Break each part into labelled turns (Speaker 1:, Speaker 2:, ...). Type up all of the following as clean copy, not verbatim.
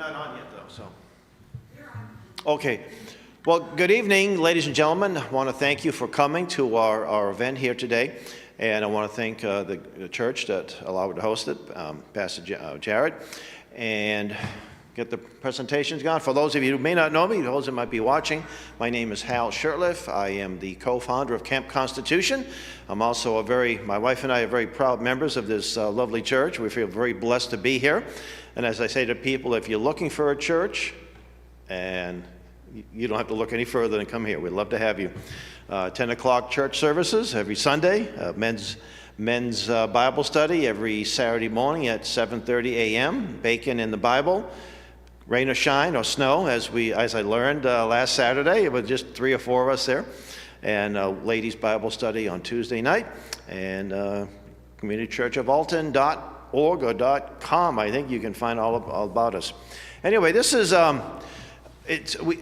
Speaker 1: not on yet, though, so. Okay. Well, good evening, ladies and gentlemen. I want to thank you for coming to our event here today. And I want to thank the church that allowed to host it, Pastor Jared. And get the presentations going. For those of you who may not know me, those that might be watching, my name is Hal Shurtleff. I am the co-founder of Camp Constitution. I'm also my wife and I are very proud members of this lovely church. We feel very blessed to be here. And as I say to people, if you're looking for a church, and you don't have to look any further than come here. We'd love to have you. 10 o'clock church services every Sunday, men's Bible study every Saturday morning at 7:30 a.m., bacon in the Bible, rain or shine or snow, as I learned last Saturday. It was just 3 or 4 of us there. And ladies' Bible study on Tuesday night. And communitychurchofalton.org or .com, I think you can find all about us. Anyway, this is...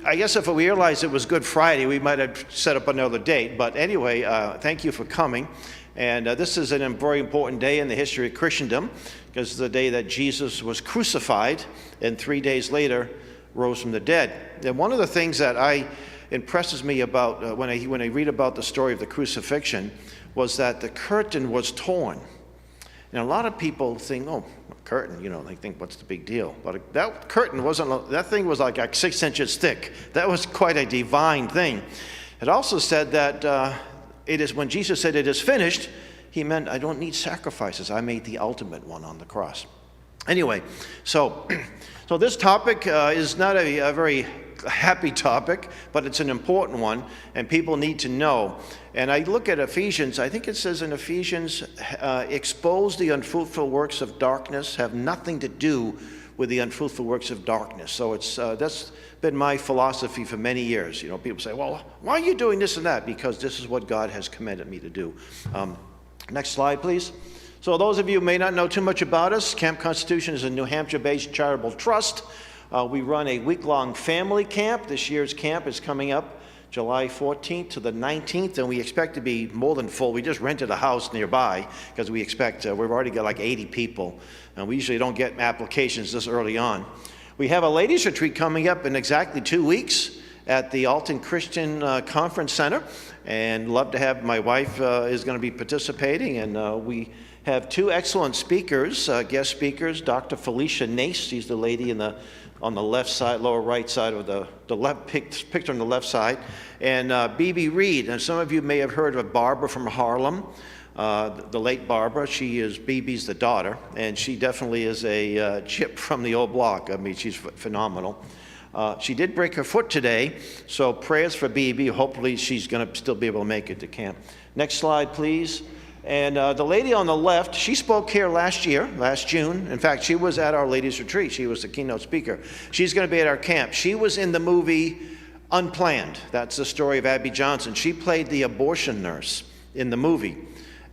Speaker 1: I guess if we realized it was Good Friday, we might have set up another date. But anyway, thank you for coming. And this is a very important day in the history of Christendom, because it's the day that Jesus was crucified and 3 days later rose from the dead. And one of the things that impresses me about when I read about the story of the crucifixion was that the curtain was torn. And a lot of people think, oh, a curtain, they think, what's the big deal? But that curtain that thing was like 6 inches thick. That was quite a divine thing. It also said that when Jesus said it is finished, he meant I don't need sacrifices. I made the ultimate one on the cross. Anyway, so this topic is not a very happy topic, but it's an important one, and people need to know. And I look at Ephesians, I think it says in Ephesians, expose the unfruitful works of darkness, have nothing to do with the unfruitful works of darkness. So that's been my philosophy for many years. People say, well, why are you doing this and that? Because this is what God has commanded me to do. Next slide, please. So those of you who may not know too much about us, Camp Constitution is a New Hampshire-based charitable trust. We run a week-long family camp. This year's camp is coming up July 14th to the 19th, and we expect to be more than full. We just rented a house nearby because we expect we've already got like 80 people, and we usually don't get applications this early on. We have a ladies' retreat coming up in exactly 2 weeks at the Alton Christian Conference Center, and love to have my wife is going to be participating, and we have 2 excellent speakers, guest speakers. Dr. Felicia Nace, she's the lady on the left side, lower right side of the left picture on the left side, and B.B. Reed. And some of you may have heard of Barbara from Harlem, the late Barbara. She is B.B.'s the daughter, and she definitely is a chip from the old block. I mean, she's phenomenal. She did break her foot today, so prayers for B.B. Hopefully she's going to still be able to make it to camp. Next slide, please. And the lady on the left, she spoke here last June. In fact, she was at our ladies' retreat. She was the keynote speaker. She's going to be at our camp. She was in the movie Unplanned. That's the story of Abby Johnson. She played the abortion nurse in the movie.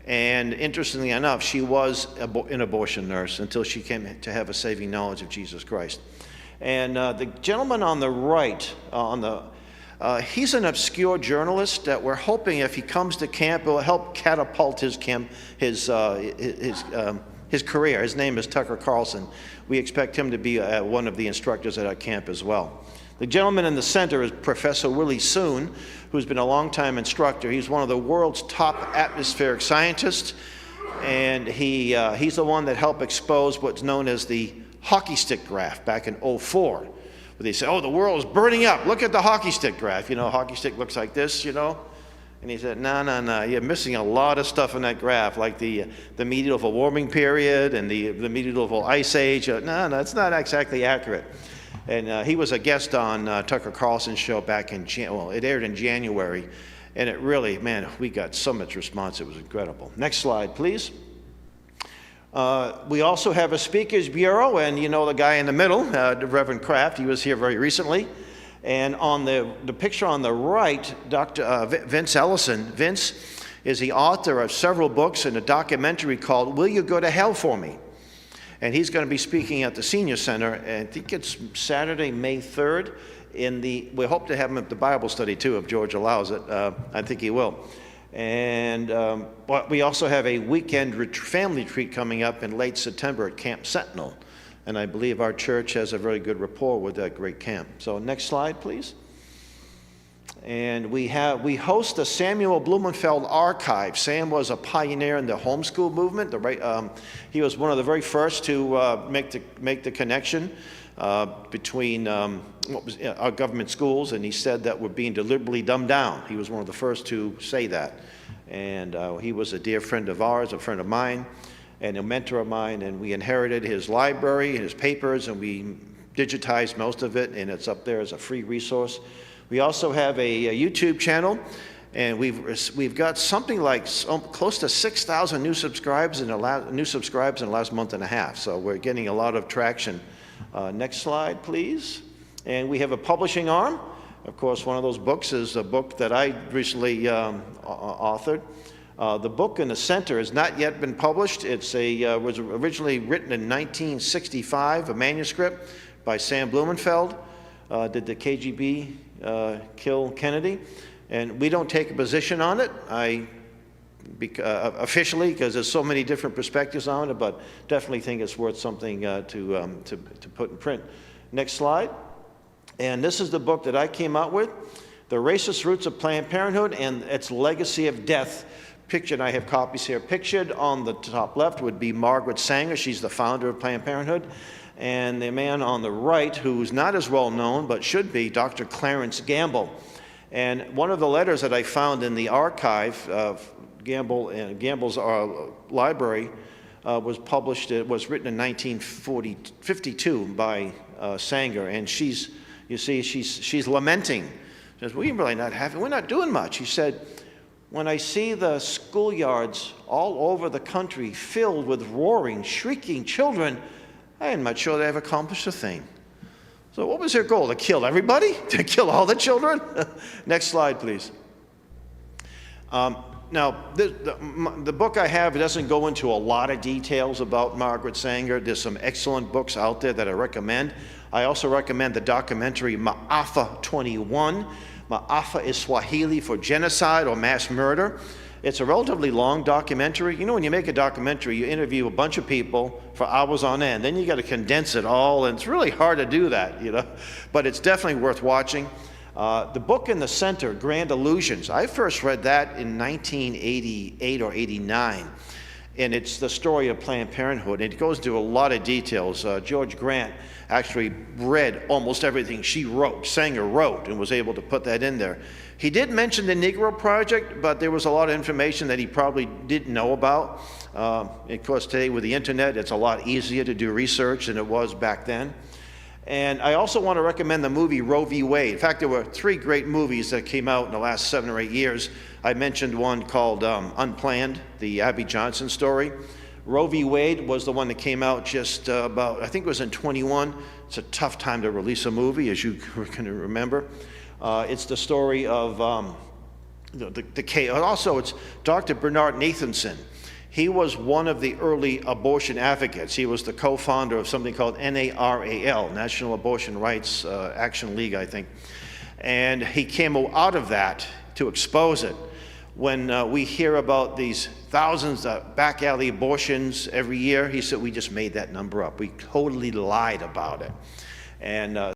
Speaker 1: And interestingly enough, she was an abortion nurse until she came to have a saving knowledge of Jesus Christ. And the gentleman on the right, he's an obscure journalist that we're hoping if he comes to camp, it will help catapult his career. His name is Tucker Carlson. We expect him to be one of the instructors at our camp as well. The gentleman in the center is Professor Willie Soon, who's been a longtime instructor. He's one of the world's top atmospheric scientists, and he's the one that helped expose what's known as the hockey stick graph back in 2004. Where they say, oh, the world is burning up. Look at the hockey stick graph. A hockey stick looks like this, And he said, no, you're missing a lot of stuff in that graph, like the medieval warming period and the medieval ice age. No, it's not exactly accurate. And he was a guest on Tucker Carlson's show back in it aired in January. And it really, man, we got so much response. It was incredible. Next slide, please. We also have a speakers bureau, and the guy in the middle, Reverend Kraft, he was here very recently. And on the picture on the right, Dr. Vince Ellison. Vince is the author of several books and a documentary called Will You Go to Hell For Me? And he's going to be speaking at the Senior Center, and I think it's Saturday, May 3rd. We hope to have him at the Bible study too, if George allows it. I think he will. And but we also have a weekend family retreat coming up in late September at Camp Sentinel. and I believe our church has a very good rapport with that great camp. So next slide, please. And we host the Samuel Blumenfeld Archive. Sam was a pioneer in the homeschool movement. He was one of the very first to make the connection between our government schools, and he said that we're being deliberately dumbed down. He was one of the first to say that. And he was a dear friend of ours, a friend of mine, and a mentor of mine, and we inherited his library and his papers, and we digitized most of it, and it's up there as a free resource. We also have a YouTube channel, and we've got something like close to 6,000 new subscribers in the last month and a half. So we're getting a lot of traction. Next slide, please. And we have a publishing arm. Of course, one of those books is a book that I recently authored. The book in the center has not yet been published. It was originally written in 1965, a manuscript by Sam Blumenfeld. Did the KGB kill Kennedy? And we don't take a position on it officially, because there's so many different perspectives on it, but definitely think it's worth something to put in print. Next slide. And this is the book that I came out with, The Racist Roots of Planned Parenthood and Its Legacy of Death. Pictured, I have copies here. Pictured on the top left would be Margaret Sanger. She's the founder of Planned Parenthood. And the man on the right, who's not as well known, but should be, Dr. Clarence Gamble. And one of the letters that I found in the archive of Gamble's library was published. It was written in 1952 by Sanger, and she's lamenting. She says, "We're really not happy. We're not doing much." He said, "When I see the schoolyards all over the country filled with roaring, shrieking children, I am not sure they have accomplished a thing." So what was their goal? To kill everybody? To kill all the children? Next slide, please. Now, the book I have doesn't go into a lot of details about Margaret Sanger. There's some excellent books out there that I recommend. I also recommend the documentary Maafa 21. Maafa is Swahili for genocide or mass murder. It's a relatively long documentary. You know, when you make a documentary, you interview a bunch of people for hours on end. Then you got to condense it all, and it's really hard to do that, you know. But it's definitely worth watching. The book in the center, Grand Illusions, I first read that in 1988 or 89. And it's the story of Planned Parenthood. It goes into a lot of details. George Grant actually read almost everything Sanger wrote, and was able to put that in there. He did mention the Negro Project, but there was a lot of information that he probably didn't know about. Of course, today with the internet, it's a lot easier to do research than it was back then. And I also want to recommend the movie Roe v. Wade. In fact, there were 3 great movies that came out in the last 7 or 8 years. I mentioned one called Unplanned, the Abby Johnson story. Roe v. Wade was the one that came out just about, I think it was in 21. It's a tough time to release a movie, as you can remember. It's the story of the case. Also, it's Dr. Bernard Nathanson. He was one of the early abortion advocates. He was the co-founder of something called NARAL, National Abortion Rights Action League, I think. And he came out of that to expose it. When we hear about these thousands of back alley abortions every year, he said, we just made that number up. We totally lied about it. And